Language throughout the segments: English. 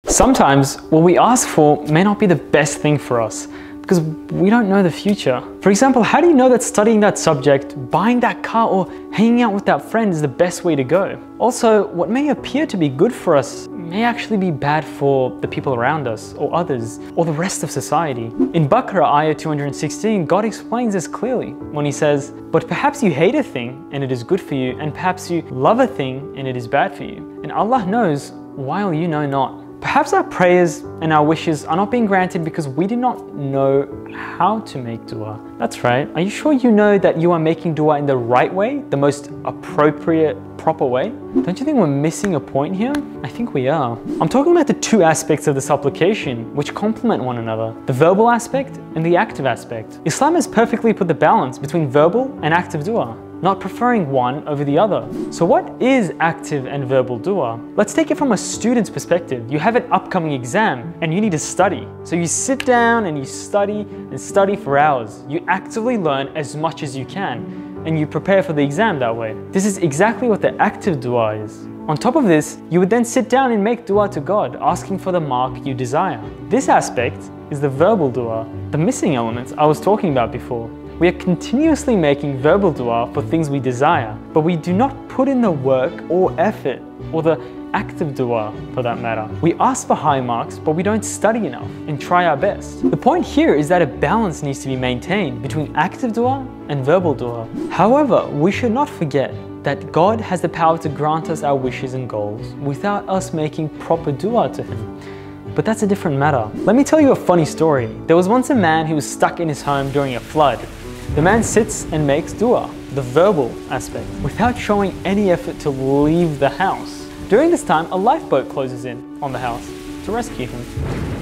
Sometimes what we ask for may not be the best thing for us because we don't know the future. For example, how do you know that studying that subject, buying that car, or hanging out with that friend is the best way to go? Also, what may appear to be good for us may actually be bad for the people around us, or others, or the rest of society. In Baqarah ayah 216, God explains this clearly when he says, "But perhaps you hate a thing and it is good for you, and perhaps you love a thing and it is bad for you. And Allah knows while you know not." Perhaps our prayers and our wishes are not being granted because we do not know how to make dua. That's right. Are you sure you know that you are making dua in the right way, the most appropriate, proper way? Don't you think we're missing a point here? I think we are. I'm talking about the two aspects of the supplication which complement one another, the verbal aspect and the active aspect. Islam has perfectly put the balance between verbal and active dua, not preferring one over the other. So what is active and verbal dua? Let's take it from a student's perspective. You have an upcoming exam and you need to study. So you sit down and you study for hours. You actively learn as much as you can and you prepare for the exam that way. This is exactly what the active dua is. On top of this, you would then sit down and make dua to God, asking for the mark you desire. This aspect is the verbal dua, the missing elements I was talking about before. We are continuously making verbal dua for things we desire, but we do not put in the work or effort, or the active dua for that matter. We ask for high marks, but we don't study enough and try our best. The point here is that a balance needs to be maintained between active dua and verbal dua. However, we should not forget that God has the power to grant us our wishes and goals without us making proper dua to Him. But that's a different matter. Let me tell you a funny story. There was once a man who was stuck in his home during a flood. The man sits and makes dua, the verbal aspect, without showing any effort to leave the house. During this time, a lifeboat closes in on the house to rescue him.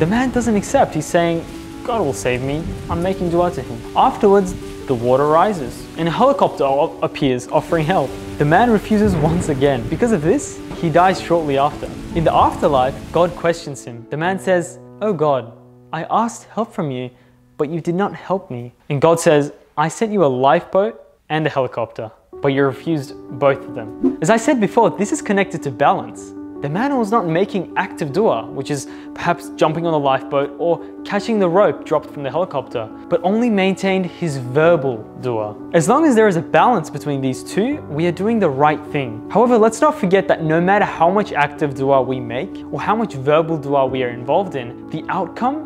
The man doesn't accept. He's saying, "God will save me. I'm making dua to Him." Afterwards, the water rises and a helicopter appears offering help. The man refuses once again. Because of this, he dies shortly after. In the afterlife, God questions him. The man says, "Oh God, I asked help from you, but you did not help me." And God says, "I sent you a lifeboat and a helicopter, but you refused both of them." As I said before, this is connected to balance. The man was not making active dua, which is perhaps jumping on the lifeboat or catching the rope dropped from the helicopter, but only maintained his verbal dua. As long as there is a balance between these two, we are doing the right thing. However, let's not forget that no matter how much active dua we make or how much verbal dua we are involved in, the outcome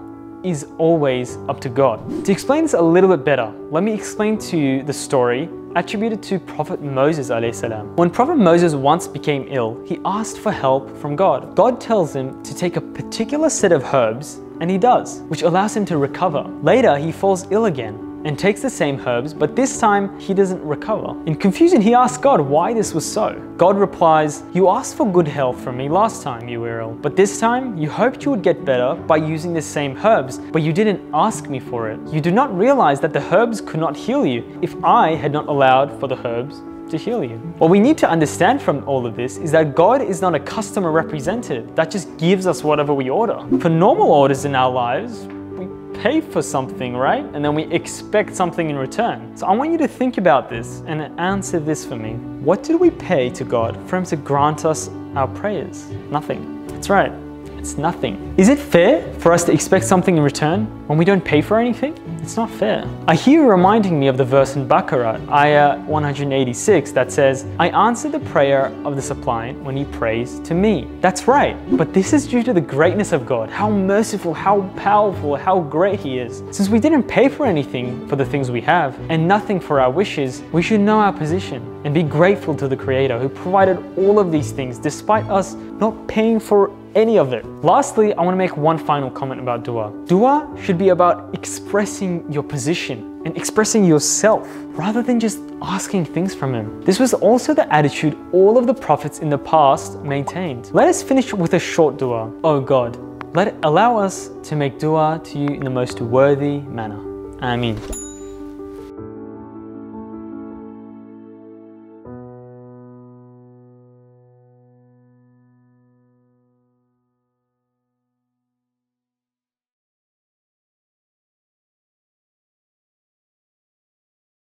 is always up to God. To explain this a little bit better, let me explain to you the story attributed to Prophet Moses alayhi salam. When Prophet Moses once became ill, he asked for help from God. God tells him to take a particular set of herbs, and he does, which allows him to recover. Later, he falls ill again and takes the same herbs, but this time he doesn't recover. In confusion, he asks God why this was so. God replies, "You asked for good health from me last time you were ill, but this time you hoped you would get better by using the same herbs, but you didn't ask me for it. You do not realize that the herbs could not heal you if I had not allowed for the herbs to heal you." What we need to understand from all of this is that God is not a customer representative that just gives us whatever we order. For normal orders in our lives, pay for something, right? And then we expect something in return. So I want you to think about this and answer this for me. What did we pay to God for Him to grant us our prayers? Nothing. That's right. It's nothing. Is it fair for us to expect something in return when we don't pay for anything? It's not fair. I hear you reminding me of the verse in Baqarah, ayah 186, that says, "I answer the prayer of the suppliant when he prays to me." That's right. But this is due to the greatness of God, how merciful, how powerful, how great He is. Since we didn't pay for anything for the things we have and nothing for our wishes, we should know our position and be grateful to the Creator who provided all of these things despite us not paying for any of it. Lastly, I want to make one final comment about dua. Dua should be about expressing your position and expressing yourself rather than just asking things from Him. This was also the attitude all of the prophets in the past maintained. Let us finish with a short dua. Oh God, allow us to make dua to You in the most worthy manner. Ameen.